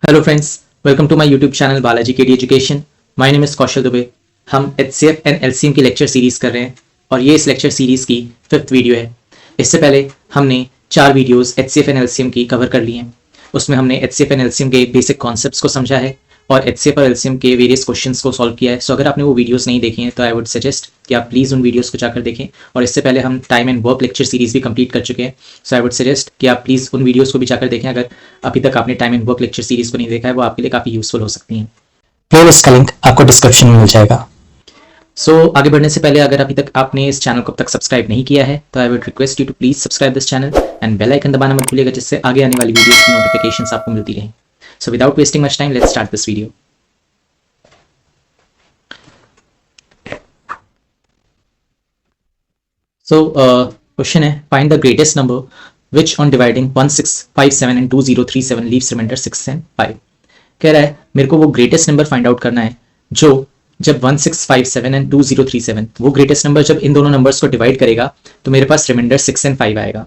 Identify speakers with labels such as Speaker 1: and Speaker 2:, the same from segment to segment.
Speaker 1: Hello friends, welcome to my YouTube channel Balaji KD education. My name is Kaushal Dubey. हम HCF and LCM की lecture series कर रहे हैं और ये इस लेक्चर सीरीज की 5th वीडियो है। इससे पहले हमने 4 वीडियोस एचसीएफ एंड एलसीएम की कवर कर ली हैं। उसमें हमने एचसीएफ एंड एलसीएम के बेसिक कॉन्सेप्ट्स को समझा है और एचसीएफ और एलसीएम के वेरियस क्वेश्चंस को सॉल्व किया है। सो अगर आपने वो वीडियोस नहीं देखी हैं तो आई वुड सजेस्ट कि आप प्लीज़ उन वीडियोस को जाकर देखें। और इससे पहले हम time and work lecture series भी कंप्लीट कर चुके हैं। सो आई वुड सजेस्ट कि आप प्लीज़ उन वीडियोस को भी जाकर देखें। अगर अभी तक आपने time and work lecture series को नहीं देखा है, वो आपके लिए काफ़ी यूजफुल हो सकती हैं। प्लेलिस्ट का लिंक आपको डिस्क्रिप्शन में मिल जाएगा। आगे बढ़ने से पहले अगर अभी तक आपने इस चैनल को अब तक सब्सक्राइब नहीं किया है तो I would request you to please subscribe this channel and bell icon दबाना मत भूलिएगा, जिससे आगे आने वाली वीडियोस की नोटिफिकेशंस आपको मिलती रहें। So without wasting much time, let's start this video. Question है, find the greatest number which on dividing 1657 and 2037 leaves remainder 6 and 5। कह रहा है मेरे को वो ग्रेटेस्ट नंबर फाइंड आउट करना है जो जब 1657 एंड 2037 वो ग्रेटेस्ट नंबर जब इन दोनों नंबर्स को डिवाइड करेगा तो मेरे पास रिमाइंडर 6 एंड 5 आएगा।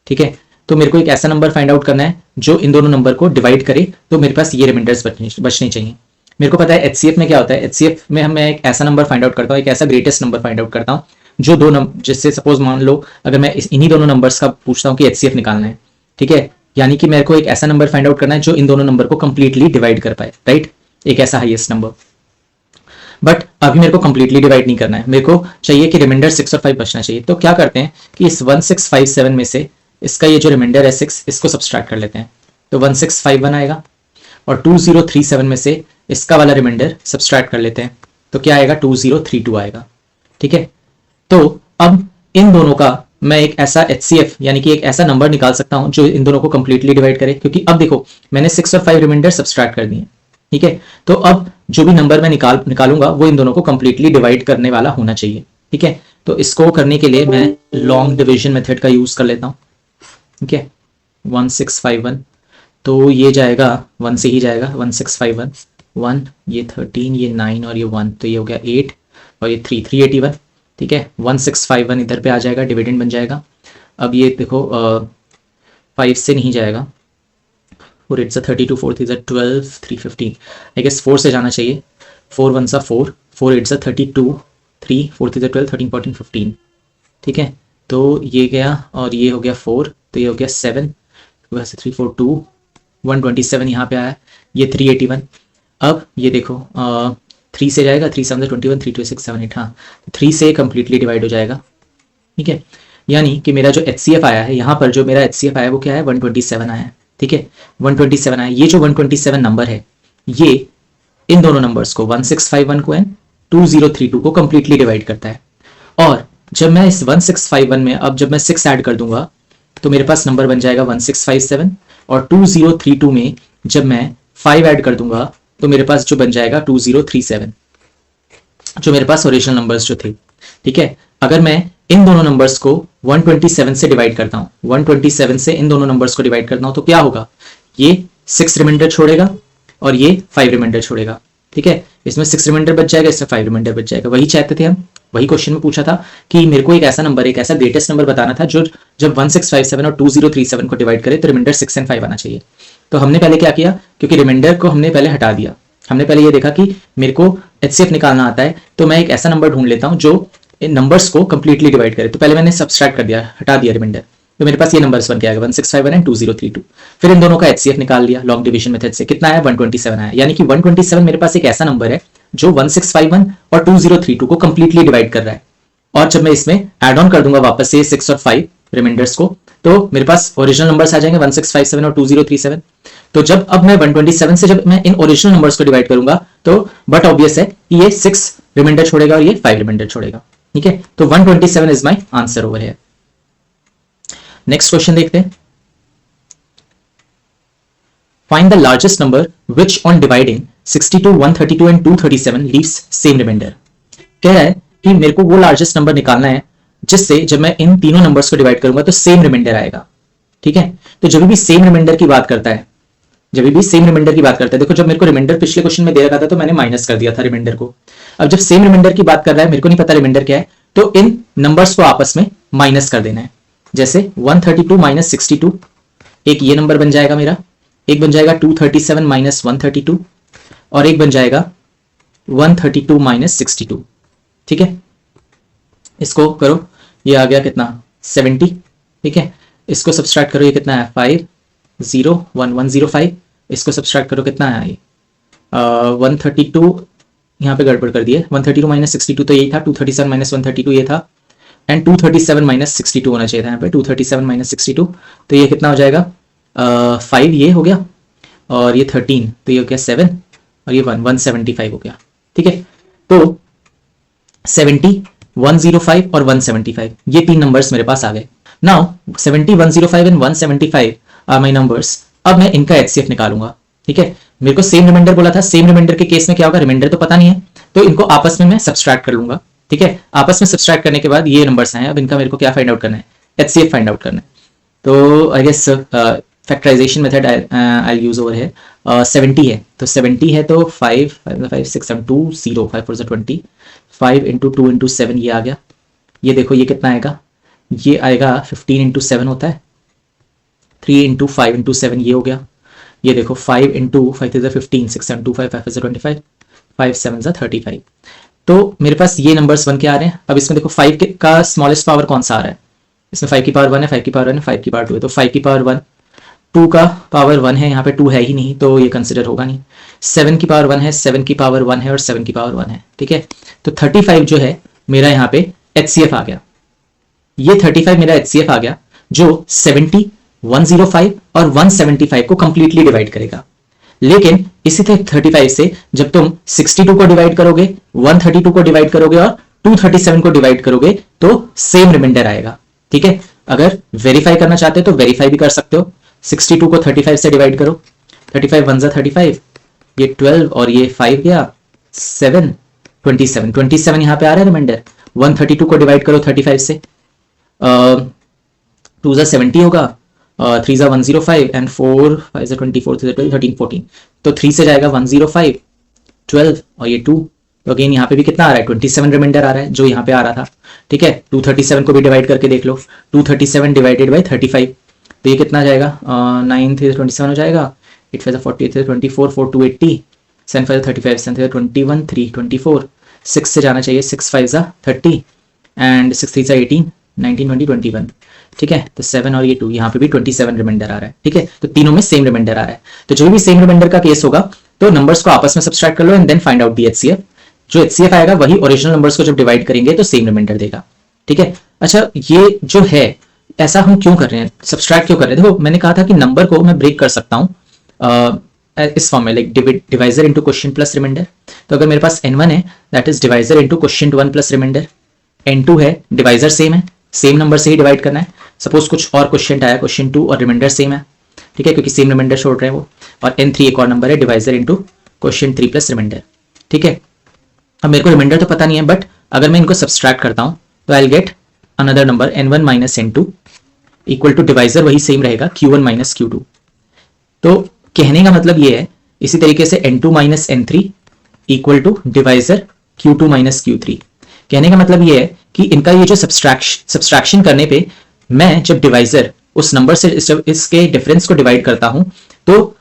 Speaker 1: ठीक है, तो मेरे को एक ऐसा नंबर फाइंड आउट करना है जो इन दोनों नंबर को डिवाइड करे तो मेरे पास ये रिमाइंडर्स बचने चाहिए। मेरे को पता है एचसीएफ में क्या होता है। एचसीएफ में मैं एक ऐसा नंबर फाइंड आउट करता हूँ, एक ऐसा ग्रेटेस्ट नंबर फाइंड आउट करता हूँ जो दो नंबर, जिससे सपोज मान लो अगर मैं इन्हीं दोनों नंबर्स का पूछता हूँ कि एचसीएफ निकालना है, ठीक है, यानी कि मेरे को एक ऐसा नंबर फाइंड आउट करना है जो इन दोनों नंबर को कंप्लीटली डिवाइड कर पाए, राइट, एक ऐसा हाईएस्ट नंबर। बट अभी मेरे को कंप्लीटली डिवाइड नहीं करना है, मेरे को चाहिए कि रिमाइंडर 6 और 5 बचना चाहिए। तो क्या करते हैं कि इस 1657 में से इसका ये जो रिमाइंडर है 6, इसको सब्सट्रैक्ट कर लेते हैं तो 1651 आएगा, और 2037 में से इसका वाला रिमाइंडर सब्सट्रैक्ट कर लेते हैं तो क्या आएगा, 2032 आएगा। ठीक है, तो अब इन दोनों का मैं एक ऐसा एचसीएफ यानी कि एक ऐसा नंबर निकाल सकता हूं जो इन दोनों को कंप्लीटली डिवाइड करे, क्योंकि अब देखो मैंने 6 और 5 रिमाइंडर सब्सट्रैक्ट कर दिए। ठीक है, तो अब जो भी नंबर मैं निकालूंगा वो इन दोनों को कंप्लीटली डिवाइड करने वाला होना चाहिए। ठीक है, तो इसको करने के लिए मैं लॉन्ग डिवीजन मेथड का यूज कर लेता हूं। ठीक है, 1651 तो ये जाएगा 1 से ही जाएगा, 1651 1, ये 13, ये 9 और ये 1, तो ये हो गया 8 और ये 3, 381। ठीक है, 1651 इधर पे आ जाएगा, डिविडेंड बन जाएगा। अब ये देखो 5 से नहीं जाएगा, 4 8 32, 4 3 12, 315, आई गेस 4 से जाना चाहिए। 4 1 4, 4 8 32, 3 4 3 12, 13 14 15। ठीक है, तो ये गया और ये हो गया 4, तो ये हो गया 7, वैसे 3 4 2 127 यहाँ पे आया, ये 381। अब ये देखो 3 से जाएगा, 3 7 21, 3 2 6 7 8, हाँ 3 से कम्प्लीटली डिवाइड हो जाएगा। ठीक है, यानी कि मेरा जो एचसीएफ आया है, यहाँ पर जो मेरा एचसीएफ आया है वो क्या है, 127 आया है। ठीक है, 127 आया। ये जो 127 नंबर है ये इन दोनों नंबर्स को 1651 को एंड 2032 को कंप्लीटली डिवाइड करता है। और जब मैं इस 1651 में अब जब मैं 6 ऐड कर दूंगा तो मेरे पास नंबर बन जाएगा 1657, और 2032 में जब मैं 5 ऐड कर दूंगा तो मेरे पास जो बन जाएगा 2037, जो मेरे पास ओरिजिनल नंबर्स जो थे। ठीक है, अगर मैं इन दोनों नंबर्स को 127 से डिवाइड करता हूं, 127 से इन दोनों नंबर्स को डिवाइड करता हूं तो क्या होगा, ये 6 रिमाइंडर छोड़ेगा और ये 5 रिमाइंडर छोड़ेगा। ठीक है, इसमें 6 रिमाइंडर बच जाएगा, इसमें 5 रिमाइंडर बच जाएगा। वही चाहते थे हम, वही क्वेश्चन में पूछा था कि मेरे को एक ऐसा नंबर, एक ऐसा ग्रेटेस्ट नंबर बताना था जो जब 1657 और 2037 को डिवाइड करे तो रिमाइंडर 6 एंड 5 आना चाहिए। तो हमने पहले क्या किया, क्योंकि रिमाइंडर को हमने पहले हटा दिया, हमने पहले ये देखा कि मेरे को एचसीएफ निकालना आता है तो मैं एक ऐसा नंबर ढूंढ लेता हूं जो इन नंबर्स को कंप्लीटली डिवाइड करे। तो पहले मैंने सब्सट्रैक्ट कर दिया, हटा दिया रिमाइंडर, तो मेरे पास ये नंबर्स बन के आएगा 1651 एंड 2032। फिर इन दोनों का एचसीएफ निकाल लिया लॉन्ग डिवीजन मेथड से, कितना आया, 127 आया। यानी कि 127 मेरे पास एक ऐसा नंबर है जो 1651 और 2032 को कंप्लीटली डिवाइड कर रहा है। और जब मैं इसमें एड ऑन कर दूंगा वापस से 6 और 5 रिमाइंडर्स को तो मेरे पास ओरिजिनल नंबर्स आ जाएंगे 1657 और 2037। तो जब अब मैं 127 से जब मैं इन ओरिजिनल नंबर्स को डिवाइड करूंगा तो बट ऑब्वियस है कि ये 6 रिमाइंडर छोड़ेगा और ये 5 रिमाइंडर छोड़ेगा। ठीक है, तो 127 is my answer over here. Next question देखते हैं, find the largest number which on dividing 62, 132 and 237 leaves same remainder. कह रहा है कि मेरे को वो लार्जेस्ट नंबर निकालना है जिससे जब मैं इन तीनों नंबर्स को डिवाइड करूंगा तो सेम रिमाइंडर आएगा। ठीक है, तो जब भी सेम रिमाइंडर की बात करता है, जब भी सेम रिमाइंडर की बात करता है, देखो जब मेरे को रिमाइंडर पिछले क्वेश्चन में दे रखा था तो मैंने माइनस कर दिया था रिमाइंडर को। अब जब सेम रिमाइंडर की बात कर रहा है, मेरे को नहीं पता रिमाइंडर क्या है, तो इन नंबर्स को आपस में माइनस कर देना है। जैसे 132 माइनस 62, एक ये नंबर बन जाएगा मेरा, एक बन जाएगा 237 माइनस 132 और एक बन जाएगा 132 माइनस 62। ठीक है, इसको करो, ये आ गया कितना 70। ठीक है, इसको सब्सट्रैक्ट करो, ये कितना है 501,105। इसको सब्सट्रैक्ट करो, कितना है ये 132, यहाँ पे गड़बड़ कर दिए, 132 माइनस 62 तो यही था, 237 माइनस 132 ये था, एंड 237 माइनस 62 होना चाहिए था यहाँ पे, 237 माइनस 62 तो ये कितना हो जाएगा 5 ये हो गया, और ये 13 तो ये हो गया 7, और ये 175 हो गया। ठीक है, तो 70, 105 और 175 ये तीन नंबर्स मेरे पास आ गए। Now 70, 105 and 175 are my numbers. अब मैं इनका एचसीएफ निकालूंगा। ठीक है, मेरे को सेम रिमाइंडर बोला था, सेम रिमाइंडर के केस में क्या होगा, रिमाइंडर तो पता नहीं है, तो इनको आपस में मैं सब्सट्रैक्ट कर लूंगा। ठीक है, आपस में सब्सट्रैक्ट करने के बाद ये नंबर्स आए, अब इनका मेरे को क्या फाइंड आउट करना है, एचसीएफ फाइंड आउट करना है। तो I guess factorization method I use over है। 70 है तो 70 है तो 5 5 6 7 2 0 5 4 20, 5 इंटू 2 इंटू 7 ये आ गया। ये देखो ये कितना आएगा, ये आएगा 15 इंटू 7 होता है, 3 इंटू 5 इंटू 7 ये हो गया। ये देखो 5 इंटू 5 इज 15, 6 7 2 5 5 इज 25, 5 7 इज 35। तो मेरे पास ये नंबर्स बन के आ रहे हैं। अब इसमें देखो 5 का स्मॉलेस्ट पावर कौन सा आ रहा है, इसमें 5 की पावर 1 है, 5 की पावर 1 है, 5 की पावर 2 है, तो 5 की पावर 1, 2 का पावर 1 है, यहाँ पे 2 है ही नहीं तो ये कंसिडर होगा नहीं। 7 की पावर 1 है, 7 की पावर 1 है और 7 की पावर 1 है। ठीक है, तो 35 जो है मेरा यहाँ पे एचसीएफ आ गया। ये 35 मेरा एचसीएफ आ गया जो 70, 105 और 175 को कंप्लीटली डिवाइड करेगा। लेकिन इसी 35 से जब तुम 62 को डिवाइड करोगे, 132 को डिवाइड करोगे और 237 को डिवाइड करोगे तो सेम रिमाइंडर आएगा। ठीक है, अगर वेरीफाई करना चाहते हो तो वेरीफाई भी कर सकते हो। 62 को 35 से डिवाइड करो, 35 1 35, ये 12 और ये 5 गया 7, 27 यहाँ पे आ रहा है रिमाइंडर। 132 को डिवाइड करो 35 से, 2 70 होगा, 3 105 एंड 4 5 24, 12 13 14, तो 3 से जाएगा 105, 12 और ये 2, तो अगेन यहाँ पे भी कितना आ रहा है 27 रिमाइंडर आ रहा है जो यहाँ पे आ रहा था। ठीक है, 237 को भी डिवाइड करके देख लो, 237 डिवाइडेड बाई 35 तो ये कितना जाएगा 9 3 27 हो जाएगा, 8 5 40 24, 4 2 80, 7 5 35, 7 21, 3 24, 6 से जाना चाहिए, 6 5 30 एंड 6 3 18, 19 20 21। ठीक है, तो 7 और ये 2, यहाँ पे भी 27 रिमाइंडर आ रहा है। ठीक है, तो तीनों में सेम रिमाइंडर आ रहा है। तो जो भी सेम रिमाइंडर का केस होगा तो नंबर्स को आपस में सब्सट्रैक्ट कर लो and then find out the HCF. जो एचसीएफ आएगा वही ओरिजिनल नंबर्स को जब डिवाइड करेंगे तो सेम रिमाइंडर देगा। ठीक है, अच्छा ये जो है ऐसा हम क्यों कर रहे हैं, सब्सट्रैक्ट क्यों कर रहे हैं? देखो मैंने कहा था कि नंबर को मैं ब्रेक कर सकता हूँ इस फॉर्म में, like divisor into quotient plus remainder. तो अगर मेरे पास n1 है that is divisor into quotient 1 plus remainder, n2 है डिवाइजर सेम है, सेम नंबर से ही डिवाइड करना है। सपोज कुछ और क्वोशिएंट आया, क्वोशिएंट 2 और रिमाइंडर सेम है। ठीक है, क्योंकि सेम रिमाइंडर छोड़ रहे हैं वो। और n3 एक और नंबर है divisor into quotient 3 plus remainder. ठीक है, अब मेरे को रिमाइंडर तो पता नहीं है, बट अगर मैं इनको सब्सट्रैक्ट करता हूं तो I will get another number n1 minus n2 equal to divisor वही सेम रहेगा q1 माइनस q2। तो कहने का मतलब ये है, इसी तरीके से n2 minus n3 equal to divisor q2 minus q3। कहने का मतलब ये है कि इनका ये जो सब्सट्रैक्शन करने पे मैं जब डिवाइजर उस नंबर से इसके डिफरेंस को डिवाइड करता हूं तो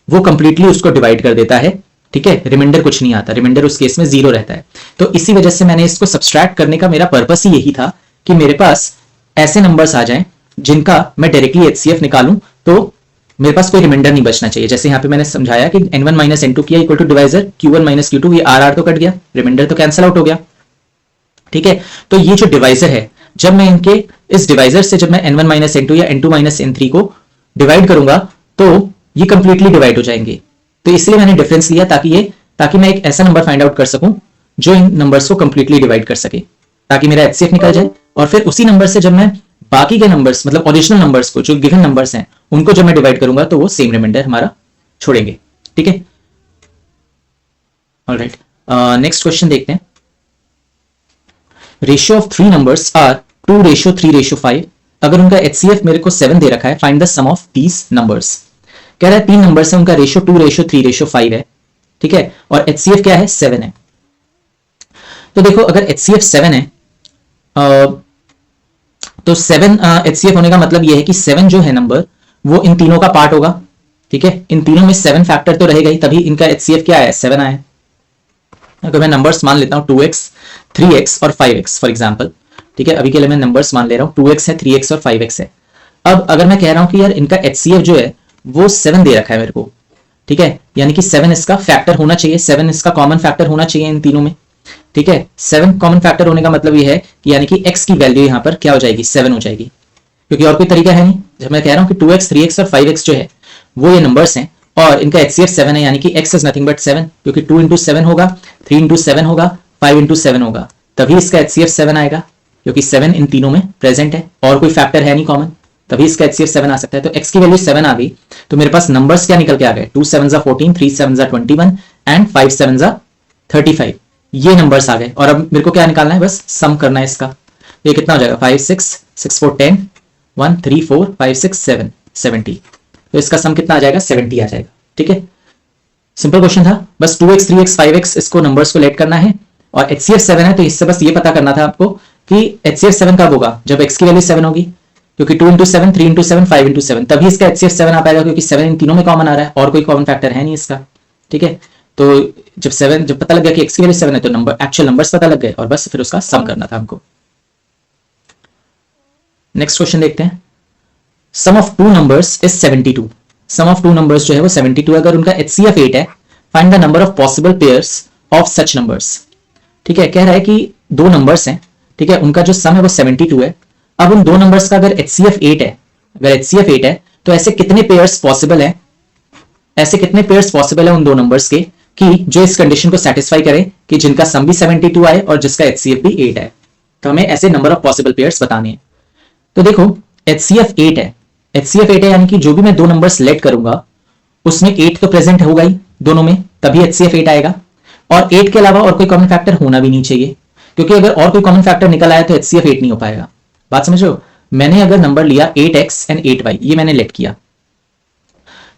Speaker 1: वो कंप्लीटली उसको डिवाइड कर देता है। ठीक है, रिमाइंडर कुछ नहीं आता, रिमाइंडर उस केस में 0 रहता है। तो इसी वजह से मैंने इसको सब्सट्रैक्ट करने का मेरा पर्पस ही यही था कि मेरे पास ऐसे नंबर्स आ जाएं जिनका मैं डायरेक्टली एचसीएफ निकालूं तो मेरे पास कोई रिमाइंडर नहीं बचना चाहिए। जैसे यहाँ पे मैंने समझाया कि n1 माइनस n2 किया equal to divisor q1 minus q2, ये r तो कट गया, रिमाइंडर तो कैंसिल आउट हो गया। ठीक है, तो ये जो डिवाइजर है, जब मैं इनके इस डिवाइजर से जब मैं n1 माइनस n2 या n2 माइनस n3 को डिवाइड करूंगा तो ये कंप्लीटली डिवाइड हो जाएंगे। तो इसलिए मैंने डिफरेंस लिया ताकि मैं एक ऐसा नंबर फाइंड आउट कर सकूं जो इन नंबर्स को कंप्लीटली डिवाइड कर सके, ताकि मेरा एचसीएफ निकल जाए। और फिर उसी नंबर से जब मैं बाकी के नंबर्स मतलब ओरिजिनल नंबर्स को, जो गिवन नंबर्स हैं, उनको जब मैं डिवाइड करूंगा तो वो सेम रिमाइंडर हमारा छोड़ेंगे। ठीक है, ऑलराइट, नेक्स्ट क्वेश्चन देखते हैं। Ratio of 3 numbers are 2:3:5। अगर उनका एचसीएफ मेरे को 7 दे रखा है, find the sum of these numbers. कह रहा है 3 नंबर्स है, उनका रेशियो 2:3:5 है। ठीक है, और एचसीएफ क्या है 7 है। तो देखो अगर एचसीएफ 7 है तो 7 एचसीएफ होने का मतलब यह है कि 7 जो है नंबर वो इन तीनों का पार्ट होगा। ठीक है, इन तीनों में 7 फैक्टर तो रहेगा ही, तभी इनका HCF क्या है, 7 आया। अगर मैं नंबर्स मान लेता हूँ 2x 3x और 5x फॉर एग्जांपल, ठीक है, अभी के लिए मैं नंबर्स मान ले रहा हूँ, 2x है 3x और 5x है। अब अगर मैं कह रहा हूँ कि यार इनका HCF जो है वो 7 दे रखा है मेरे को, ठीक है, यानी कि 7 इसका फैक्टर होना चाहिए, 7 इसका कॉमन फैक्टर होना चाहिए इन तीनों में, ठीक है। 7 कॉमन फैक्टर होने का मतलब ये है कि यानी कि x की वैल्यू यहाँ पर क्या हो जाएगी, 7 हो जाएगी, क्योंकि और कोई तरीका है नहीं। जब मैं कह रहा हूँ कि 2x 3x और 5x जो है वो ये नंबर्स हैं और इनका HCF 7 है, यानी कि x इज नथिंग बट 7, क्योंकि 2 इंटू 7 होगा, 3 इंटू 7 होगा, 5 इंटू 7 होगा, तभी इसका HCF 7 आएगा, क्योंकि 7 इन तीनों में प्रेजेंट है और कोई फैक्टर है नहीं कॉमन, तभी इसका HCF 7 आ सकता है। तो x की वैल्यू 7 आ गई, तो मेरे पास नंबर्स क्या निकल के आ गए, 2 7 14, 3 7 21 एंड 5 7 35, ये नंबर्स आ गए। और अब मेरे को क्या निकालना है, बस सम करना है इसका। ये कितना हो जाएगा, 5 6 6 4 10 1 3 4 5 6 7 70, तो इसका सम कितना आ जाएगा, 70 आ जाएगा, ठीक है। सिंपल क्वेश्चन था, बस 2x 3x 5x इसको नंबर्स को लेट करना है और HCF 7 है, तो इससे बस ये पता करना था आपको कि HCF 7 कब होगा, जब x की वैल्यू 7 होगी, क्योंकि 2 इंटू 7 3 इंटू 7 5 इंटू 7, तभी इसका HCF 7 आ पाएगा, क्योंकि 7 इन तीनों में कॉमन आ रहा है और कोई कॉमन फैक्टर है नहीं इसका, ठीक है। तो जब पता लग गया कि x की वैल्यू 7 है तो नंबर एक्चुअल नंबर्स पता लग गए और बस फिर उसका सम करना था हमको। नेक्स्ट क्वेश्चन देखते हैं, sum of two numbers is 72, sum of two numbers जो है वो 72, अगर उनका HCF 8 है, find the number of possible pairs of such numbers, ठीक है। कह रहा है कि दो नंबर्स हैं, ठीक है, उनका जो सम है वो 72 है। अब उन दो नंबर्स का अगर HCF 8 है, अगर HCF 8 है तो ऐसे कितने पेयर्स पॉसिबल है, ऐसे कितने पेयर्स पॉसिबल है उन दो नंबर्स के कि जो इस कंडीशन को सेटिस्फाई करे कि जिनका सम भी 72 आए और जिसका HCF भी 8 है। तो हमें ऐसे नंबर ऑफ पॉसिबल पेयर्स बताने हैं। तो देखो HCF 8 है, HCF 8 है, यानी कि जो भी मैं दो नंबर सेलेक्ट करूंगा उसमें 8 तो प्रेजेंट होगा ही दोनों में, तभी HCF 8 आएगा। और 8 के अलावा और कोई कॉमन फैक्टर होना भी नहीं चाहिए, क्योंकि अगर और कोई कॉमन फैक्टर निकल आया तो HCF 8 नहीं हो पाएगा। बात समझ रहे हो, मैंने अगर नंबर लिया 8x एंड 8y, ये मैंने लेट किया,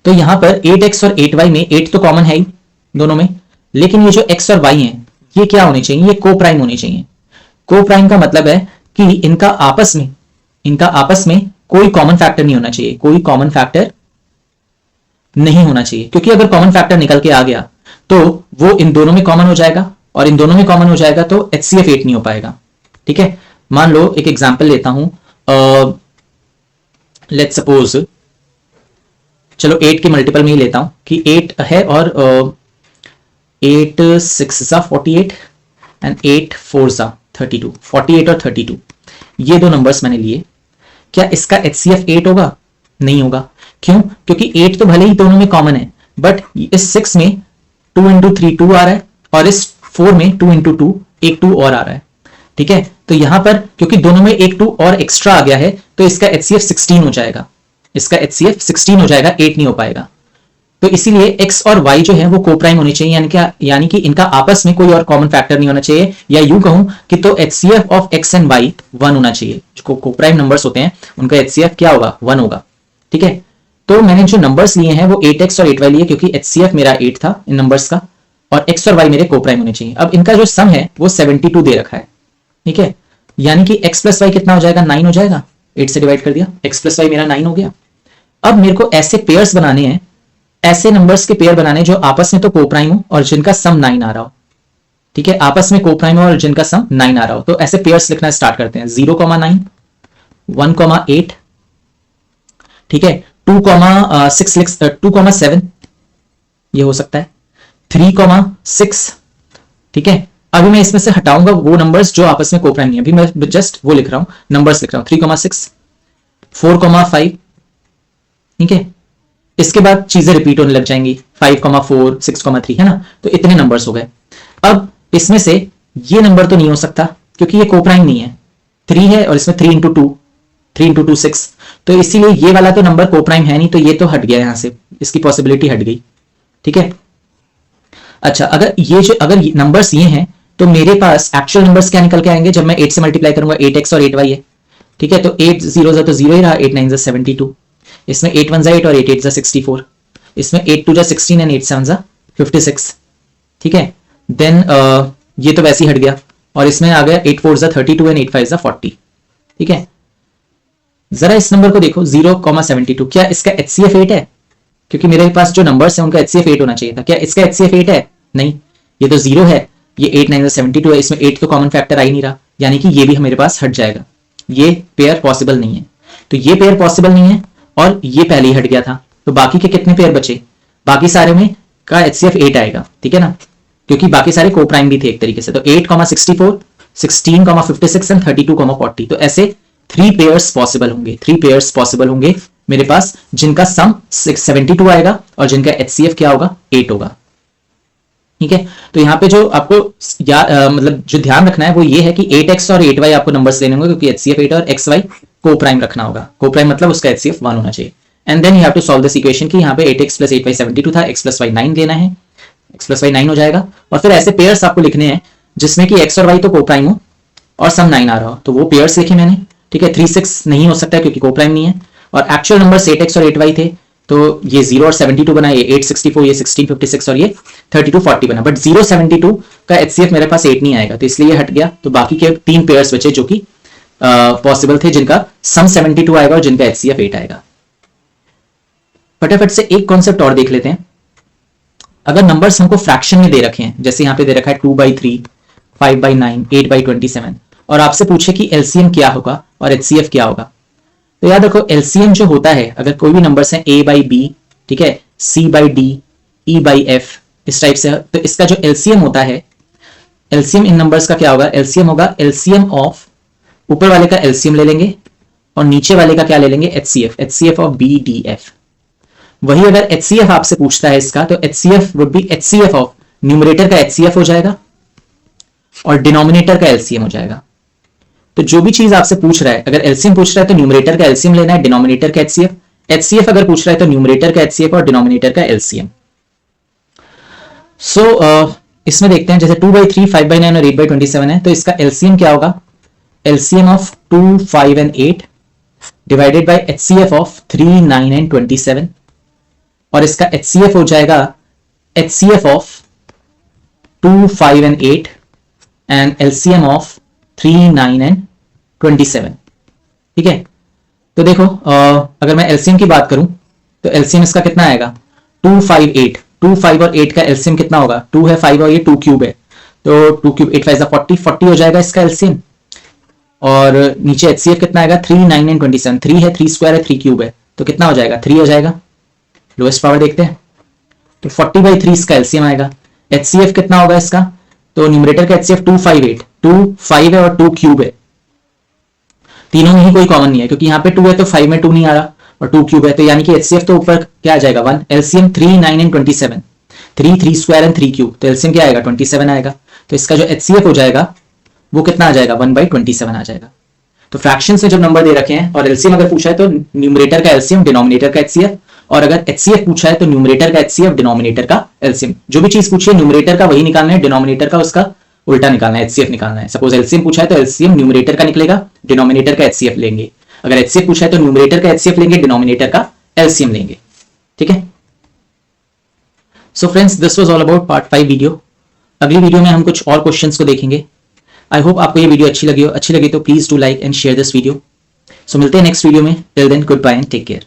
Speaker 1: तो यहां पर 8x और 8y में 8 तो कॉमन है ही दोनों में, लेकिन ये जो x और y हैं ये क्या होने चाहिए, ये को प्राइम होने चाहिए। को प्राइम का मतलब है कि इनका आपस में कोई कॉमन फैक्टर नहीं होना चाहिए, कोई कॉमन फैक्टर नहीं होना चाहिए, क्योंकि अगर कॉमन फैक्टर निकल के आ गया तो वो इन दोनों में कॉमन हो जाएगा और इन दोनों में कॉमन हो जाएगा तो HCF 8 नहीं हो पाएगा, ठीक है। मान लो एक एग्जांपल लेता हूं, लेट्स सपोज, चलो 8 के मल्टीपल में ही लेता हूं कि 8 है और 8 6 48 एंड 8 4 32, 48 और 32, ये दो नंबर्स मैंने लिए। क्या इसका HCF 8 होगा? नहीं होगा। क्यों? क्योंकि 8 तो भले ही दोनों में कॉमन है, बट इस 6 में 2 इंटू 3 2 आ रहा है और इस 4 में 2 इंटू 2 एक 2 और आ रहा है, ठीक है। तो यहां पर क्योंकि दोनों में एक 2 और एक्स्ट्रा आ गया है तो इसका HCF 16 हो जाएगा, इसका HCF 16 हो जाएगा, 8 नहीं हो पाएगा। तो इसीलिए x और y जो है वो कोप्राइम होने चाहिए, यानी कि इनका आपस में कोई और कॉमन फैक्टर नहीं होना चाहिए, या यूं कहूं कि तो HCF of x and y 1 होना चाहिए। जो कोप्राइम नंबर्स होते हैं उनका HCF क्या होगा? 1 होगा, ठीक है। तो मैंने जो नंबर्स लिए हैं वो 8x और 8y लिए, क्योंकि HCF मेरा 8 था इन नंबर्स का, और x और y मेरे कोप्राइम होने चाहिए। अब इनका जो सम है वो 72 दे रखा है, ठीक है, यानी कि x प्लस वाई कितना हो जाएगा? 9 हो जाएगा। 8 से डिवाइड कर दिया, x प्लस वाई मेरा 9 हो गया। अब मेरे को ऐसे पेयर्स बनाने हैं, ऐसे नंबर्स के पेयर बनाने जो आपस में तो कोप्राइम हो और जिनका सम 9 आ रहा हो, ठीक है, आपस में कोप्राइम हो और जिनका सम 9 आ रहा हो। तो ऐसे पेयर्स लिखना स्टार्ट करते हैं, 0,9 1,8, ठीक है, 2,7 ये हो सकता है, 3,6, ठीक है। अभी मैं इसमें से हटाऊंगा वो नंबर्स जो आपस में कोप्राइम नहीं है, अभी मैं जस्ट वो लिख रहा हूं, नंबर्स लिख रहा हूं, 3,6 4,5, ठीक है। इसके बाद चीजें रिपीट होने लग जाएंगी, 5,4 6,3, है ना। तो इतने नंबर्स हो गए। अब इसमें से ये नंबर तो नहीं हो सकता क्योंकि ये कोप्राइम नहीं है, 3 है और इसमें 3 इंटू 2 6, तो इसीलिए ये वाला तो नंबर कोप्राइम है नहीं, तो ये तो हट गया, यहां से इसकी पॉसिबिलिटी हट गई, ठीक है। अच्छा, अगर नंबर्स ये हैं तो मेरे पास एक्चुअल नंबर्स क्या निकल के आएंगे जब मैं 8 से मल्टीप्लाई करूंगा? 8x और 8y है, ठीक है। तो 8 0 तो 0 ही रहा, 8 9 72, इसमें 8 1 8 और 8 8 64, इसमें 8 2 16 एंड 8 7 56, ठीक है। देन ये तो वैसे ही हट गया और इसमें आ गया 8 4 32 एंड 8 5 40, ठीक है। जरा इस नंबर को देखो 0,72, क्या इसका HCF 8 है? क्योंकि मेरे पास जो नंबर्स हैं उनका HCF 8 होना चाहिए था। क्या इसका HCF 8 है? नहीं, ये तो 0 है, ये 8 9 72 है, इसमें 8 तो कॉमन फैक्टर आ ही नहीं रहा, यानी कि ये भी मेरे पास हट जाएगा, ये पेयर पॉसिबल नहीं है। तो ये पेयर पॉसिबल नहीं है और ये पहले ही हट गया था, तो बाकी के कितने पेयर बचे? बाकी सारे में का HCF 8 आएगा, ठीक है ना, क्योंकि बाकी सारे को प्राइम भी थे एक तरीके से। तो 8, 64, 16, 56 एंड 32, 40। तो ऐसे 3 पेयर्स पॉसिबल होंगे, 3 पेयर्स पॉसिबल होंगे मेरे पास, जिनका सम 72 आएगा और जिनका HCF क्या होगा? 8 होगा, ठीक है। तो यहाँ पे जो आपको मतलब जो ध्यान रखना है वो ये है कि 8x और 8y आपको नंबर्स लेने होंगे, क्योंकि HCF 8 और xy को प्राइम रखना होगा। को प्राइम मतलब उसका HCF 1 होना चाहिए। And then you have to solve this equation कि यहाँ पे 8x + 8y 72 था, x + y 9 लेना है, x + y 9 हो जाएगा। और फिर ऐसे पेयर्स आपको लिखने हैं जिसमें कि x और y तो को प्राइम हो और सम 9 आ रहा हो, तो वो पेयर्स लिखे मैंने, ठीक है। 3 6 नहीं हो सकता क्योंकि को प्राइम नहीं है, और एक्चुअल नंबर्स 8x और 8y थे, तो ये 0 और 72 बना, ये 8 64, ये 16 56 और ये 32 40 बना। बट 0 72 का HCF मेरे पास 8 नहीं आएगा, तो इसलिए ये हट गया। तो बाकी के 3 पेयर्स बचे जो कि पॉसिबल थे, जिनका सम 72 आएगा और जिनका HCF 8 आएगा। फटाफट से एक कॉन्सेप्ट और देख लेते हैं। अगर नंबर्स हमको फ्रैक्शन में दे रखे हैं, जैसे यहाँ पे दे रखा है 2/3, 5/9, 8/27, और आपसे पूछे कि LCM क्या होगा और HCF क्या होगा, तो याद रखो LCM जो होता है, अगर कोई भी नंबर्स हैं A/B, ठीक है, C/D, E/F, इस टाइप से, तो इसका जो LCM होता है, LCM इन नंबर्स का क्या होगा? LCM होगा LCM ऑफ, ऊपर वाले का LCM ले लेंगे और नीचे वाले का क्या ले लेंगे? HCF of BDF। वही अगर HCF आपसे पूछता है इसका, तो HCF would be HCF of, numerator का HCF हो जाएगा और डिनोमिनेटर का LCM हो जाएगा। तो जो भी चीज आपसे पूछ रहा है, अगर LCM पूछ रहा है तो न्यूमरेटर का LCM लेना है, डिनोमिनेटर का HCF। HCF अगर पूछ रहा है तो न्यूमरेटर का HCF और डिनोमिनेटर का LCM। सो इसमें देखते हैं, जैसे 2/3, 5/9 और 8/27 है, तो इसका LCM क्या होगा? LCM of 2, 5 and 8 divided by HCF of 3, 9 and 27, और इसका HCF हो जाएगा HCF of 2, 5 and 8 and LCM of 3, 9 and 27, ठीक है। तो देखो अगर मैं LCM की बात करूं तो LCM इसका कितना आएगा? 2, 5, 8, 2, 5 और 8 का LCM कितना होगा? 2 है, 5 और ये 2 क्यूब है, तो 2 क्यूब 8 5 40 हो जाएगा इसका LCM। और नीचे HCF कितना आएगा? 3, 9 एंड 27, 3 है, 3 स्क्वायर है, 3 क्यूब है, तो कितना हो जाएगा? 3 हो जाएगा। लोएस्ट पावर देखते हैं, तो 40/3 इसका LCM आएगा। HCF कितना होगा इसका? तो न्यूमरेटर का HCF 2, 5, 8, 2 5 है और 2 क्यूब है, तीनों में ही कोई कॉमन नहीं है, क्योंकि यहाँ पे 2 है तो 5 में 2 नहीं आ रहा, और 2 क्यूब है, तो यानी कि HCF तो ऊपर क्या आ जाएगा? 1। LCM 3, 9 and 27, 3 square and 3 cube, तो LCM क्या आएगा? 27 आएगा। तो इसका जो HCF हो जाएगा वो कितना आ जाएगा? 1/27 आ जाएगा। तो फ्रैक्शन से जब नंबर दे रखे हैं और LCM अगर पूछा है तो न्यूमरेटर का LCM, डिनोमिनेटर का HCF, और अगर HCF पूछा है तो न्यूमरेटर का HCF, डिनोमिनेटर का LCM। जो भी चीज पूछी है न्यूमरेटर का वही निकालना है, डिनोमिनेटर का उसका उल्टा निकालना है, HCF निकालना है। सपोज LCM पूछा है तो LCM न्यूमरेटर का निकलेगा, डिनोमिनेटर का HCF लेंगे। अगर HCF पूछा है तो न्यूमरेटर का HCF लेंगे, डिनोमिनेटर का LCM लेंगे, ठीक है। So friends, this was all about part 5 video. अगली वीडियो में हम कुछ और क्वेश्चंस को देखेंगे। आई होप आपको ये वीडियो अच्छी लगी हो। अच्छी लगी तो please do like and share this video. So मिलते हैं नेक्स्ट वीडियो में। Till then, good bye and take care.